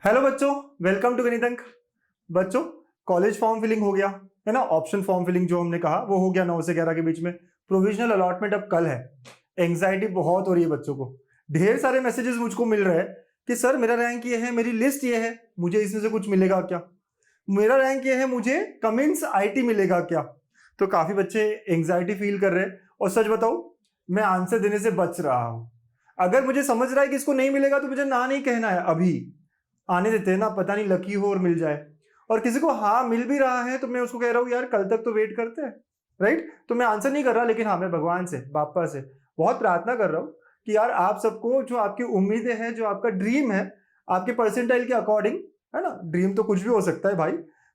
Hello बच्चों, welcome to गणित अंक। बच्चों, कॉलेज फॉर्म फिलिंग हो गया है ना। ऑप्शन फॉर्म फिलिंग जो हमने कहा वो हो गया 9 से 11 के बीच में। प्रोविजनल अलॉटमेंट अब कल है। एंग्जाइटी बहुत हो रही है बच्चों को। ढेर सारे मैसेजेस मुझको मिल रहे हैं कि सर मेरा रैंक ये है, मेरी लिस्ट ये है, मुझे इसमें से कुछ मिलेगा क्या? मेरा रैंक ये है, मुझे कमिंस आईटी मिलेगा क्या? तो काफी बच्चे एंग्जाइटी फील कर रहे हैं। और सच बताऊं, मैं आंसर देने से बच रहा हूं। अगर मुझे समझ रहा है कि इसको नहीं मिलेगा तो मुझे ना नहीं कहना है, अभी आने देते हैं ना, पता नहीं लकी हो और मिल जाए। और किसी को हाँ मिल भी रहा है तो मैं उसको कह रहा हूँ यार कल तक तो वेट करते हैं, राइट। तो मैं आंसर नहीं कर रहा, लेकिन हाँ मैं भगवान से, बापा से बहुत प्रार्थना कर रहा हूँ कि यार आप सबको जो आपकी उम्मीदें हैं, जो आपका ड्रीम है, आपके परसेंटाइल के अकॉर्डिंग, है ना, ड्रीम तो कुछ भी हो सकता है भाई,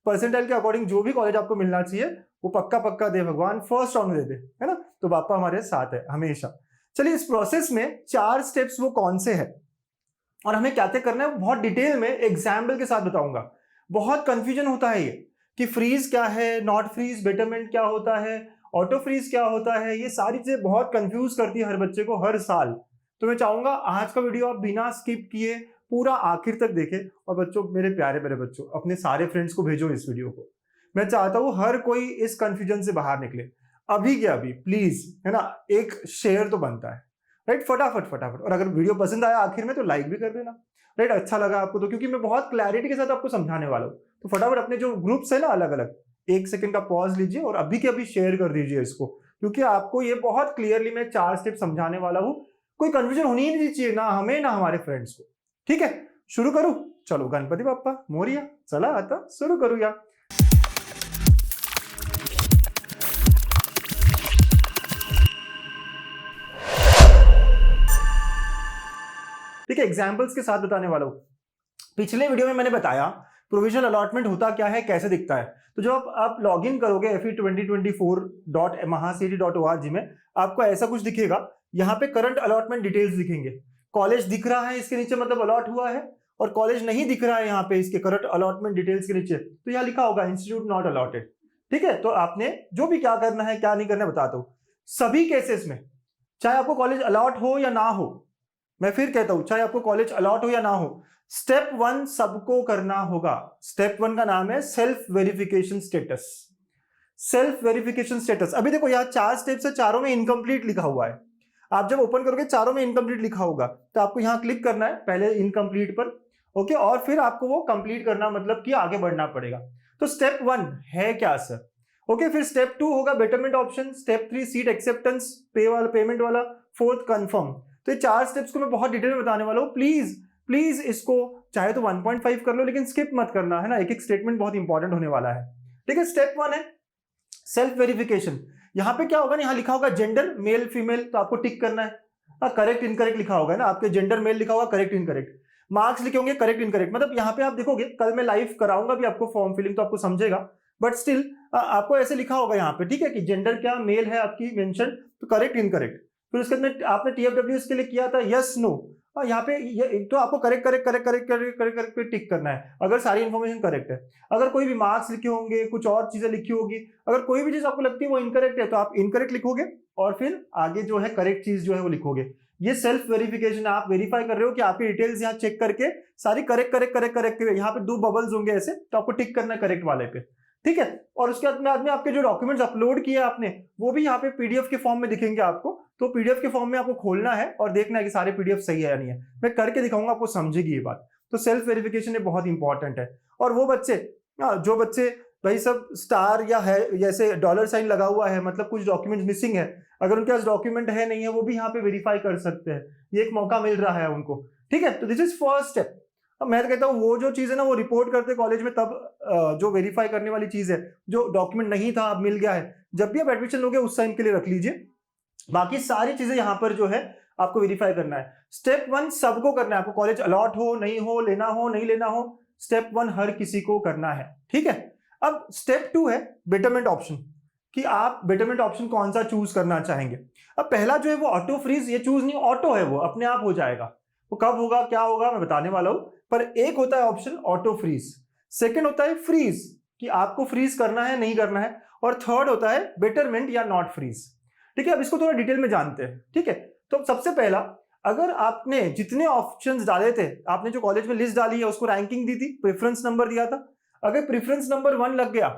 परसेंटाइल के अकॉर्डिंग जो भी कॉलेज आपको मिलना चाहिए वो पक्का पक्का दे भगवान, फर्स्ट राउंड दे दे, है ना। तो बापा हमारे साथ है हमेशा। चलिए, इस प्रोसेस में 4 स्टेप्स वो कौन से हैं और हमें क्या क्या करना है वो बहुत डिटेल में एग्जाम्पल के साथ बताऊंगा। बहुत कंफ्यूजन होता है ये कि फ्रीज क्या है, नॉट फ्रीज, बेटरमेंट क्या होता है, ऑटो फ्रीज क्या होता है, ये सारी चीजें बहुत कंफ्यूज करती है हर बच्चे को हर साल। तो मैं चाहूंगा आज का वीडियो आप बिना स्किप किए पूरा आखिर तक देखें। और बच्चों, मेरे प्यारे मेरे बच्चों, अपने सारे फ्रेंड्स को भेजो इस वीडियो को। मैं चाहता हूं हर कोई इस कंफ्यूजन से बाहर निकले, अभी के अभी प्लीज, है ना। एक शेयर तो बनता है, राइट। फटाफट फटाफट। और अगर वीडियो पसंद आया आखिर में तो लाइक भी कर देना, राइट। अच्छा लगा आपको तो, क्योंकि मैं बहुत क्लैरिटी के साथ आपको समझाने वाला हूँ। तो फटाफट अपने जो ग्रुप्स है ना अलग अलग, 1 सेकंड का पॉज लीजिए और अभी के अभी शेयर कर दीजिए इसको, क्योंकि आपको ये बहुत क्लियरली मैं 4 स्टेप समझाने वाला हूँ। कोई कंफ्यूजन होनी ही नहीं चाहिए, ना हमें ना हमारे फ्रेंड्स को। ठीक है, शुरू करूं? चलो, गणपति बाप्पा मोरिया, चला आता, शुरू करूं यार। ठीक है, एग्जाम्पल्स के साथ बताने वाला हूं। पिछले वीडियो में मैंने बताया प्रोविजनल अलॉटमेंट होता क्या है, कैसे दिखता है। तो जब आप लॉग इन करोगे fe2024.mahacity.org में, आपको ऐसा कुछ दिखेगा। यहाँ पे करंट अलॉटमेंट डिटेल्स दिखेंगे। कॉलेज दिख रहा है इसके नीचे, मतलब अलॉट हुआ है। और कॉलेज नहीं दिख रहा है यहाँ पे इसके करंट अलॉटमेंट डिटेल्स के नीचे, तो यहाँ लिखा होगा इंस्टीट्यूट नॉट अलॉटेड। ठीक है, तो आपने जो भी क्या करना है क्या नहीं करना है बताता हूँ। सभी केसेस में, चाहे आपको कॉलेज अलॉट हो या ना हो, मैं फिर कहता हूं, चाहे आपको कॉलेज अलॉट हो या ना हो, स्टेप 1 सबको करना होगा। स्टेप 1 का नाम है self verification status. Self verification status, अभी देखो यहाँ 4 स्टेप्स है, चारों में इनकम्प्लीट लिखा हुआ है। आप जब ओपन करोगे चारों में इनकम्प्लीट लिखा होगा, तो आपको यहाँ क्लिक करना है पहले इनकम्प्लीट पर, ओके, और फिर आपको वो कंप्लीट करना, मतलब कि आगे बढ़ना पड़ेगा। तो स्टेप 1 है क्या सर? ओके, फिर स्टेप 2 होगा betterment option, step 3 seat acceptance, पे वाला, पेमेंट वाला, 4th कंफर्म। तो ये 4 स्टेप्स को मैं बहुत डिटेल में बताने वाला हूँ। प्लीज प्लीज इसको चाहे तो 1.5 कर लो, लेकिन स्किप मत करना, है ना। एक एक स्टेटमेंट बहुत इंपॉर्टेंट होने वाला है। ठीक है, स्टेप 1 है सेल्फ वेरिफिकेशन। यहाँ पे क्या होगा ना, यहाँ लिखा होगा जेंडर मेल फीमेल, तो आपको टिक करना है। करेक्ट इनकरेक्ट लिखा होगा ना, आपके जेंडर मेल लिखा होगा, करेक्ट इनकरेक्ट। मार्क्स लिखे होंगे करेक्ट इनकरेक्ट, मतलब यहाँ पे आप देखोगे, कल मैं लाइव कराऊंगा भी आपको फॉर्म फिलिंग, तो आपको समझेगा। बट स्टिल आपको ऐसे लिखा होगा यहाँ पे, ठीक है, कि जेंडर क्या मेल है आपकी मेंशन, तो करेक्ट इनकरेक्ट। फिर उसके बाद आपने टीएफडब्ल्यू के लिए किया था यस नो, यहाँ पे तो आपको correct correct correct correct correct correct correct पे टिक करना है, अगर सारी इन्फॉर्मेशन करेक्ट है। अगर कोई भी मार्क्स लिखे होंगे, कुछ और चीजें लिखी होगी, अगर कोई भी चीज आपको लगती है वो इनकरेक्ट है, तो आप इनकरेक्ट लिखोगे और फिर आगे जो है करेक्ट चीज जो है वो लिखोगे। ये सेल्फ वेरिफिकेशन, आप वेरीफाई कर रहे हो कि आपकी डिटेल्स यहाँ चेक करके सारी करेक्ट करेक्ट करेक्ट करेक्ट, यहाँ पे 2 बबल्स होंगे ऐसे, तो आपको टिक करना है करेक्ट वाले पे। ठीक है, और उसके बाद में आपके जो डॉक्यूमेंट्स अपलोड किए आपने, वो भी यहाँ पे पीडीएफ के फॉर्म में दिखेंगे आपको। तो पीडीएफ के फॉर्म में आपको खोलना है और देखना है कि सारे पीडीएफ सही है या नहीं है। मैं करके दिखाऊंगा, आपको समझेगी ये बात। तो सेल्फ वेरिफिकेशन ये बहुत इंपॉर्टेंट है। और वो बच्चे, जो बच्चे भाई सब स्टार या है जैसे डॉलर साइन लगा हुआ है, मतलब कुछ डॉक्यूमेंट मिसिंग है, अगर उनके पास डॉक्यूमेंट है नहीं है, वो भी यहाँ पे वेरीफाई कर सकते हैं। ये एक मौका मिल रहा है उनको। ठीक है, तो दिस इज फर्स्ट स्टेप। अब मैं कहता हूँ वो जो चीज है ना, वो रिपोर्ट करते कॉलेज में, तब जो वेरीफाई करने वाली चीज है, जो डॉक्यूमेंट नहीं था अब मिल गया है, जब भी आप एडमिशन लोगे उस टाइम के लिए रख लीजिए। बाकी सारी चीजें यहाँ पर जो है आपको वेरीफाई करना है। स्टेप 1 सबको करना है, आपको कॉलेज अलॉट हो नहीं हो, लेना हो नहीं लेना हो, स्टेप 1 हर किसी को करना है। ठीक है, अब स्टेप 2 है बेटरमेंट ऑप्शन, कि आप बेटरमेंट ऑप्शन कौन सा चूज करना चाहेंगे। अब पहला जो है वो ऑटो फ्रीज, ये चूज नहीं, ऑटो है, वो अपने आप हो जाएगा। वो कब होगा क्या होगा मैं बताने वाला हूं। पर एक होता है ऑप्शन ऑटो फ्रीज, सेकंड होता है फ्रीज, कि आपको फ्रीज करना है नहीं करना है, और थर्ड होता है बेटरमेंट या नॉट फ्रीज। ठीक है, अब इसको थोड़ा डिटेल में जानते हैं। ठीक है, तो सबसे पहला, अगर आपने जितने ऑप्शंस डाले थे, आपने जो कॉलेज में लिस्ट डाली है उसको रैंकिंग दी थी, प्रेफरेंस नंबर दिया था, अगर प्रेफरेंस नंबर 1 लग गया,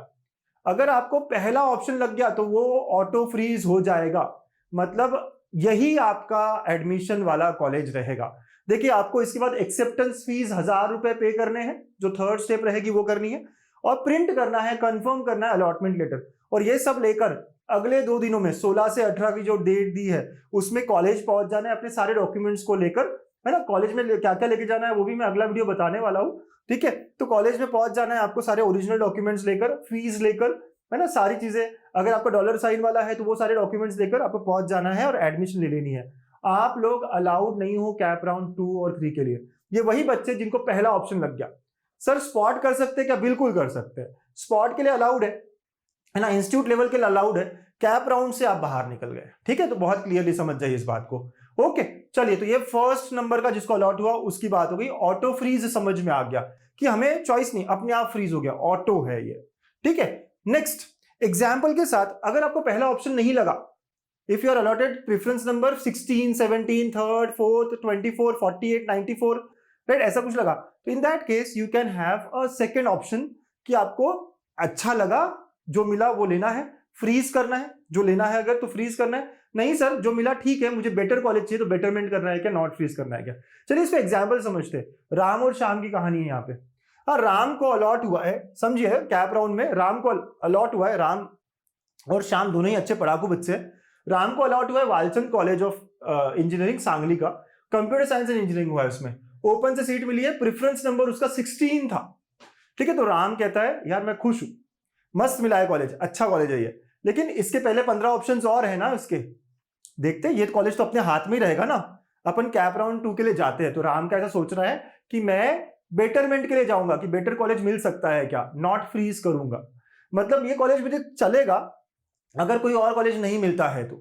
अगर आपको पहला ऑप्शन लग गया तो वो ऑटो फ्रीज हो जाएगा, मतलब यही आपका एडमिशन वाला कॉलेज रहेगा। देखिए आपको इसके बाद एक्सेप्टेंस फीस 1000 रुपए पे करने हैं, जो थर्ड स्टेप रहेगी वो करनी है, और प्रिंट करना है, कंफर्म करना है अलॉटमेंट लेटर, और ये सब लेकर अगले 2 दिनों में 16 से 18 की जो डेट दी है उसमें कॉलेज पहुंच जाना है अपने सारे डॉक्यूमेंट्स को लेकर, है ना। कॉलेज में क्या क्या लेके जाना है वो भी मैं अगला वीडियो बताने वाला हूँ, ठीक है। तो कॉलेज में पहुंच जाना है आपको सारे ओरिजिनल डॉक्यूमेंट्स लेकर, फीस लेकर, है ना, सारी चीजें, अगर आपका डॉलर साइन वाला है तो वो सारे डॉक्यूमेंट्स लेकर आपको पहुंच जाना है और एडमिशन ले लेनी है। आप लोग अलाउड नहीं हो कैप राउंड 2 और 3 के लिए। ये वही बच्चे जिनको पहला ऑप्शन लग गया। सर स्पॉट कर सकते हैं क्या? बिल्कुल कर सकते हैं, स्पॉट के लिए अलाउड है ना, इंस्टीट्यूट लेवल के लिए अलाउड है, कैप राउंड से आप बाहर निकल गए, ठीक है। तो बहुत क्लियरली समझ जाइए इस बात को। ओके चलिए, तो ये फर्स्ट नंबर का जिसको अलॉट हुआ उसकी बात हो गई। ऑटो फ्रीज समझ में आ गया कि हमें चॉइस नहीं, अपने आप फ्रीज हो गया, ऑटो है ये, ठीक है। नेक्स्ट एग्जाम्पल के साथ, अगर आपको पहला ऑप्शन नहीं लगा, if you are allotted preference number 16, 17, third, fourth, 24, 48, 94, right, ऐसा कुछ लगा, तो in that case you can have a second option कि आपको अच्छा लगा, जो मिला वो लेना है, फ्रीज करना है, जो लेना है अगर तो फ्रीज करना है, नहीं सर जो मिला ठीक है, मुझे बेटर कॉलेज चाहिए तो बेटरमेंट करना है क्या, नॉट फ्रीज करना है क्या। चलिए इसको एग्जाम्पल समझते हैं, राम और श्याम की कहानी है यहाँ पे। हाँ, राम को अलॉट हुआ है, समझिए कैप राउंड में राम को अलॉट हुआ है, राम और श्याम दोनों ही अच्छे पढ़ाकू बच्चे हैं। राम को अलॉट हुआ है Walchand college of engineering Sangli का, कंप्यूटर साइंस एंड इंजीनियरिंग हुआ है उसमें, ओपन से सीट मिली है, प्रेफरेंस नंबर उसका 16 था, ठीक है। तो राम कहता है यार मैं खुश हूं, मस्त मिला है कॉलेज, अच्छा कॉलेज है ये, लेकिन इसके पहले 15 ऑप्शंस और है ना उसके, देखते हैं, ये कॉलेज तो अपने हाथ में ही रहेगा ना, अपन कैप राउंड 2 के लिए जाते हैं। तो राम का ऐसा सोच रहा है कि मैं बेटरमेंट के लिए जाऊंगा, कि बेटर कॉलेज मिल सकता है क्या, नॉट फ्रीज करूंगा, मतलब ये कॉलेज मुझे चलेगा अगर कोई और कॉलेज नहीं मिलता है तो,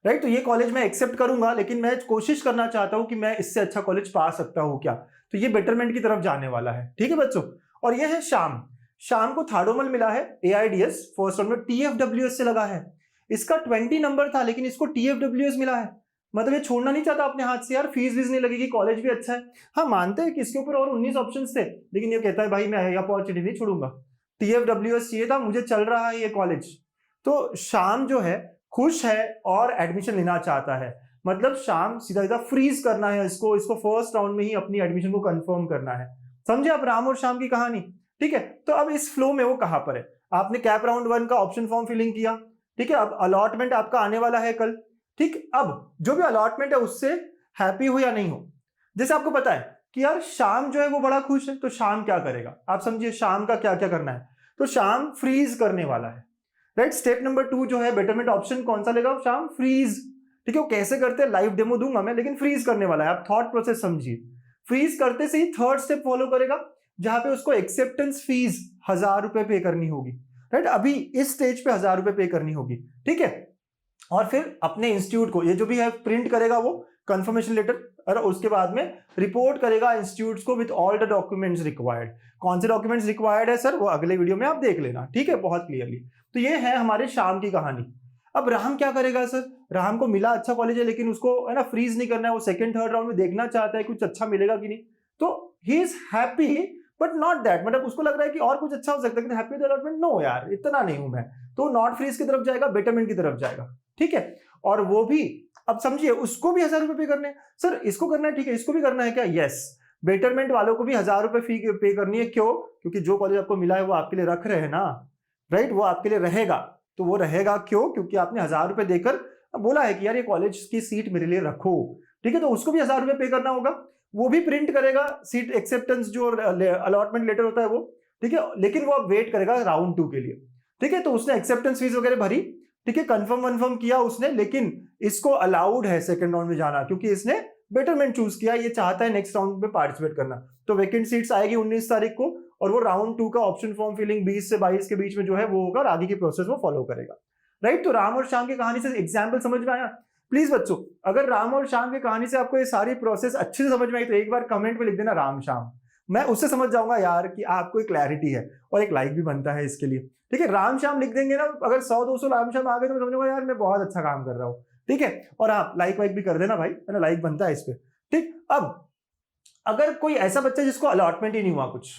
राइट। तो ये कॉलेज मैं एक्सेप्ट करूंगा, लेकिन मैं कोशिश करना चाहता हूं कि मैं इससे अच्छा कॉलेज पा सकता हूं क्या, तो ये बेटरमेंट की तरफ जाने वाला है, ठीक है बच्चों। और ये है शाम, शाम को थाडोमल मिला है, AIDS फर्स्ट राउंड में, TFWS से लगा है, इसका 20 नंबर था लेकिन इसको TFWS मिला है, मतलब ये छोड़ना नहीं चाहता अपने हाथ से, यार फीस वीस नहीं लगेगी, कॉलेज भी अच्छा है। हाँ मानते हैं कि इसके ऊपर और 19 ऑप्शन थे, लेकिन ये कहता है भाई मैं ये अपॉर्चुनिटी नहीं छोड़ूंगा, TFWS चाहिए था, मुझे चल रहा है ये कॉलेज। तो शाम जो है खुश है और एडमिशन लेना चाहता है, मतलब शाम सीधा सीधा फ्रीज करना है इसको, इसको फर्स्ट राउंड में ही अपनी एडमिशन को कंफर्म करना है। समझे आप राम और शाम की कहानी, ठीक है। तो अब इस फ्लो में वो कहां पर है, आपने कैप राउंड 1 का ऑप्शन फॉर्म फिलिंग किया, ठीक है, अब अलॉटमेंट आपका आने वाला है कल, ठीक। अब जो भी अलॉटमेंट है उससे हैप्पी हो या नहीं हो, जैसे आपको पता है कि यार शाम जो है वो बड़ा खुश है, तो शाम क्या करेगा, आप समझिए शाम का क्या क्या करना है, तो शाम फ्रीज करने वाला है, राइट। स्टेप नंबर 2 जो है बेटरमेंट ऑप्शन कौन सा लेगा, शाम फ्रीज, ठीक है। वो कैसे करते हैं लाइव डेमो दूंगा मैं, लेकिन फ्रीज करने वाला है, आप थॉट प्रोसेस समझिए। फ्रीज करते से ही थर्ड स्टेप फॉलो करेगा, जहां पे उसको एक्सेप्टेंस फीस 1000 रुपए पे करनी होगी, राइट। अभी इस स्टेज पे 1000 रुपए पे करनी होगी, ठीक है। और फिर अपने इंस्टीट्यूट को ये जो भी है प्रिंट करेगा वो कंफर्मेशन लेटर, और उसके बाद में रिपोर्ट करेगा इंस्टीट्यूट्स को with all the documents required. कौन से डॉक्यूमेंट्स रिक्वायर्ड है सर, वो अगले वीडियो में आप देख लेना, ठीक है, बहुत क्लियरली। तो ये है हमारे शाम की कहानी। अब राम क्या करेगा सर, राम को मिला अच्छा कॉलेज है, लेकिन उसको है ना फ्रीज नहीं करना है, वो सेकंड थर्ड राउंड में देखना चाहता है कुछ अच्छा मिलेगा कि नहीं, तो he is happy but not that, मतलब उसको लग रहा है कि और कुछ अच्छा हो सकता है, कि हैप्पी अलॉटमेंट नो यार इतना नहीं हूं मैं, तो नॉट फ्रीज की तरफ जाएगा, बेटरमेंट की तरफ जाएगा, ठीक है। और वो भी अब समझिए उसको भी 1000 रुपए पे करने हैं, सर इसको करना है, ठीक है, इसको भी करना है क्या, यस, बेटरमेंट वालों को भी 1000 रुपए फी पे करनी है, क्यों, क्योंकि जो कॉलेज आपको मिला है वो आपके लिए रख रहे हैं ना, राइट, वो आपके लिए रहेगा, तो वो रहेगा क्यों, क्योंकि आपने 1000 रुपए देकर बोला है कि यार ये कॉलेज की सीट मेरे लिए रखो, ठीक है, तो उसको भी 1000 रुपए पे करना होगा, वो भी प्रिंट करेगा सीट एक्सेप्टेंस जो अलॉटमेंट लेटर होता है वो, ठीक है, लेकिन वो अब वेट करेगा राउंड 2 के लिए, ठीक है। तो उसने एक्सेप्टेंस फीस वगैरह भरी, ठीक है, कंफर्म किया उसने, लेकिन इसको अलाउड है सेकंड राउंड में जाना, क्योंकि इसने बेटरमेंट चूज किया, ये चाहता है नेक्स्ट राउंड में पार्टिसिपेट करना। तो वैकेंट सीट्स आएगी 19 तारीख को, और वो राउंड 2 का ऑप्शन फॉर्म फिलिंग 20 से 22 के बीच में जो है वो होगा, और आगे की प्रोसेस वो फॉलो करेगा, राइट। तो राम और श्याम की कहानी से एग्जाम्पल समझ में आया। प्लीज बच्चों, अगर राम और श्याम की कहानी से आपको ये सारी प्रोसेस अच्छे से समझ में आई तो एक बार कमेंट में लिख देना राम श्याम, मैं उससे समझ जाऊंगा यार कि आपको एक क्लैरिटी है, और एक लाइक भी बनता है इसके लिए, ठीक है। राम श्याम लिख देंगे ना, अगर 100-200 राम श्याम आ गए तो मैं समझूंगा यार मैं बहुत अच्छा काम कर रहा हूँ, ठीक है। और आप लाइक वाइक भी कर देना भाई, है ना, लाइक बनता है इस पे। ठीक। अब अगर कोई ऐसा बच्चा जिसको अलॉटमेंट ही नहीं हुआ कुछ,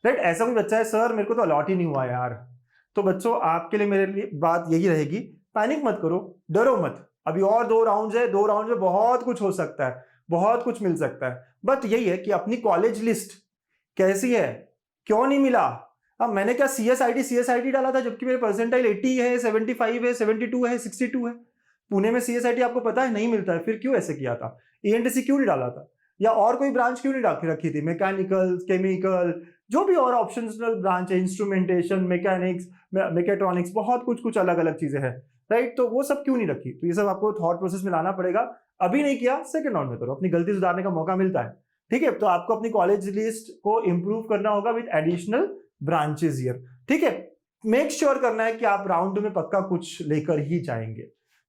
राइट, ऐसा कोई बच्चा है सर मेरे को तो अलॉट ही नहीं हुआ यार, तो बच्चों आपके लिए मेरे लिए बात यही रहेगी, पैनिक मत करो, डरो मत, अभी और 2 राउंड है, 2 राउंड में बहुत कुछ हो सकता है, बहुत कुछ मिल सकता है। बट यही है कि अपनी कॉलेज लिस्ट कैसी है, क्यों नहीं मिला। अब मैंने क्या सीएसआईटी डाला था जबकि मेरे परसेंटाइल 80 है, 75 है, 72 है, 62 है। पुणे में सीएसआईटी आपको पता है नहीं मिलता है, फिर क्यों ऐसे किया था? ईएनटीसी क्यों नहीं डाला था, या और कोई ब्रांच क्यों नहीं रखी थी, मैकेनिकल, केमिकल, जो भी और ऑप्शनल ब्रांच है, इंस्ट्रूमेंटेशन, मैकेनिक्स, मैकेट्रॉनिक्स, बहुत कुछ अलग अलग चीजें हैं, राइट, तो वो सब क्यों नहीं रखी? तो ये सब आपको थॉट प्रोसेस में लाना पड़ेगा। अभी नहीं किया, सेकंड राउंड में करो, अपनी गलती सुधारने का मौका मिलता है, ठीक है। तो आपको अपनी कॉलेज लिस्ट को इंप्रूव करना होगा विद एडिशनल ब्रांचेस हियर, ठीक है। मेक श्योर करना है कि आप राउंड में पक्का कुछ लेकर ही जाएंगे,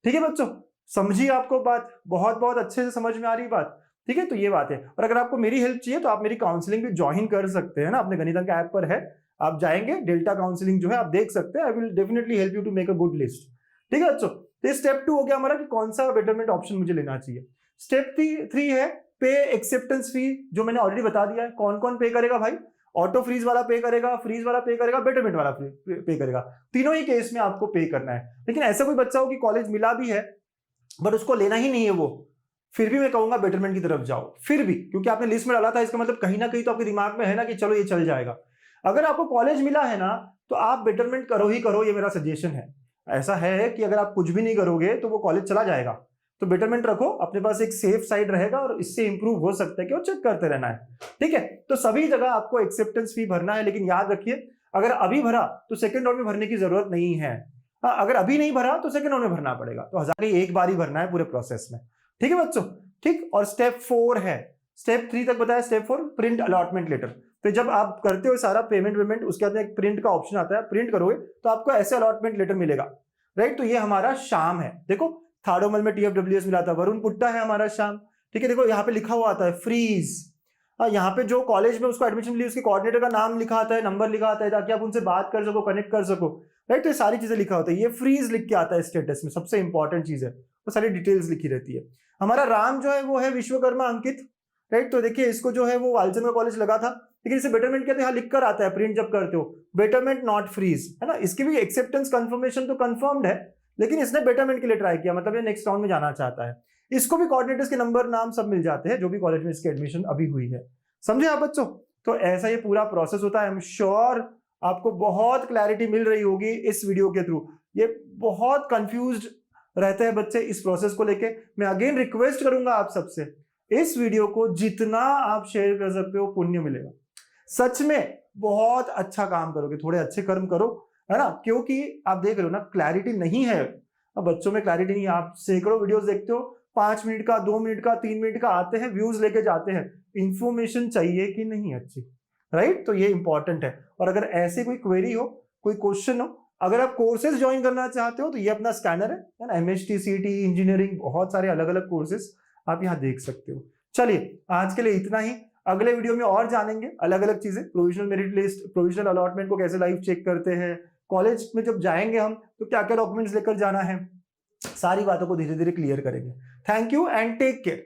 ठीक है बच्चों। समझिए आपको बात, बहुत बहुत अच्छे से समझ में आ रही बात, ठीक है। तो ये बात है, और अगर आपको मेरी हेल्प चाहिए तो आप मेरी काउंसलिंग भी ज्वाइन कर सकते हैं ना, अपने गणितज्ञ ऐप पर है, आप जाएंगे, डेल्टा काउंसलिंग जो है आप देख सकते हैं। I will definitely help you to make a good list, ठीक है बच्चों। तो स्टेप 2 हो गया हमारा कि कौन सा बेटरमेंट ऑप्शन मुझे लेना चाहिए। स्टेप 3 है पे एक्सेप्टेंस फी, जो मैंने ऑलरेडी बता दिया है। कौन कौन पे करेगा भाई? ऑटो फ्रीज वाला पे करेगा, फ्रीज वाला पे करेगा, बेटरमेंट वाला पे करेगा, तीनों ही केस में आपको पे करना है। लेकिन ऐसा कोई बच्चा हो कि कॉलेज मिला भी है बट उसको लेना ही नहीं है वो, फिर भी मैं कहूंगा बेटरमेंट की तरफ जाओ, फिर भी, क्योंकि आपने लिस्ट में डाला था, इसका मतलब कहीं ना कहीं तो आपके दिमाग में है ना कि चलो ये चल जाएगा। अगर आपको कॉलेज मिला है ना तो आप बेटरमेंट करो ही करो, ये मेरा सजेशन है। ऐसा है कि अगर आप कुछ भी नहीं करोगे तो वो कॉलेज चला जाएगा, तो बेटरमेंट रखो, अपने पास एक सेफ साइड रहेगा और इससे इंप्रूव हो सकता है कि वो चेक करते रहना है, ठीक है। तो सभी जगह आपको एक्सेप्टेंस फी भरना है, लेकिन याद रखिए अगर अभी भरा तो सेकंड राउंड में भरने की जरूरत नहीं है। हाँ, अगर अभी नहीं भरा तो सेकंड राउंड में भरना पड़ेगा, तो 1000 एक बार ही भरना है पूरे प्रोसेस में, ठीक है बच्चों, ठीक। और स्टेप 4 है, स्टेप 3 तक बताया, स्टेप 4 प्रिंट अलॉटमेंट लेटर। तो जब आप करते हो सारा पेमेंट उसके बाद एक प्रिंट का ऑप्शन आता है, प्रिंट करोगे तो आपको ऐसे अलॉटमेंट लेटर मिलेगा, राइट। तो ये हमारा शाम है, देखो थार्डोमल में TFWS मिला था, वरुण पुट्टा है हमारा शाम, ठीक है। देखो यहाँ पे लिखा हुआ आता है फ्रीज, यहाँ पे जो कॉलेज में उसको एडमिशन मिली उसके कोऑर्डिनेटर का नाम लिखा आता है, नंबर लिखा आता है, ताकि आप उनसे बात कर सको, कनेक्ट कर सको, राइट। तो ये सारी चीजें लिखा होता है, ये फ्रीज लिख के आता है स्टेटस में, सबसे इंपॉर्टेंट चीज है, वो सारी डिटेल्स लिखी रहती है। हमारा राम जो है वो है विश्वकर्मा अंकित, राइट। तो देखिए इसको जो है वो वालचंद का कॉलेज लगा था, लेकिन इसे बेटरमेंट कहते हैं, यहाँ लिख कर आता है प्रिंट जब करते हो, बेटरमेंट नॉट फ्रीज, है ना। इसकी भी एक्सेप्टेंस कंफर्मेशन तो कंफर्म्ड है, लेकिन इसने बेटरमेंट के लिए ट्राई किया, मतलब ये नेक्स्ट राउंड में जाना चाहता है। इसको भी कोऑर्डिनेटर्स के नंबर नाम सब मिल जाते हैं जो भी कॉलेज में इसकी एडमिशन अभी हुई है, समझे आप बच्चों। तो ऐसा ये पूरा प्रोसेस होता है। आई एम श्योर आपको बहुत क्लैरिटी मिल रही होगी इस वीडियो के थ्रू। ये बहुत कंफ्यूज्ड रहते हैं बच्चे इस प्रोसेस को लेके। मैं अगेन रिक्वेस्ट करूंगा आप सबसे, इस वीडियो को जितना आप शेयर कर सकते हो पुण्य मिलेगा, सच में बहुत अच्छा काम करोगे, थोड़े अच्छे कर्म करो, है ना। क्योंकि आप देख रहे हो ना क्लैरिटी नहीं है, अब बच्चों में क्लैरिटी नहीं है। आप सैकड़ों वीडियोस देखते हो, 5 मिनट का, 2 मिनट का, 3 मिनट का आते हैं, व्यूज लेके जाते हैं, इंफॉर्मेशन चाहिए कि नहीं अच्छी, राइट। तो ये इंपॉर्टेंट है। और अगर ऐसे कोई क्वेरी हो, कोई क्वेश्चन हो, अगर आप कोर्सेज ज्वाइन करना चाहते हो तो ये अपना स्कैनर है ना, MHT, CT, इंजीनियरिंग, बहुत सारे अलग अलग कोर्सेज आप यहाँ देख सकते हो। चलिए आज के लिए इतना ही, अगले वीडियो में और जानेंगे अलग अलग चीजें, provisional merit list, provisional allotment को कैसे लाइव चेक करते हैं, कॉलेज में जब जाएंगे हम तो क्या क्या डॉक्यूमेंट्स लेकर जाना है, सारी बातों को धीरे धीरे क्लियर करेंगे। Thank you and take care.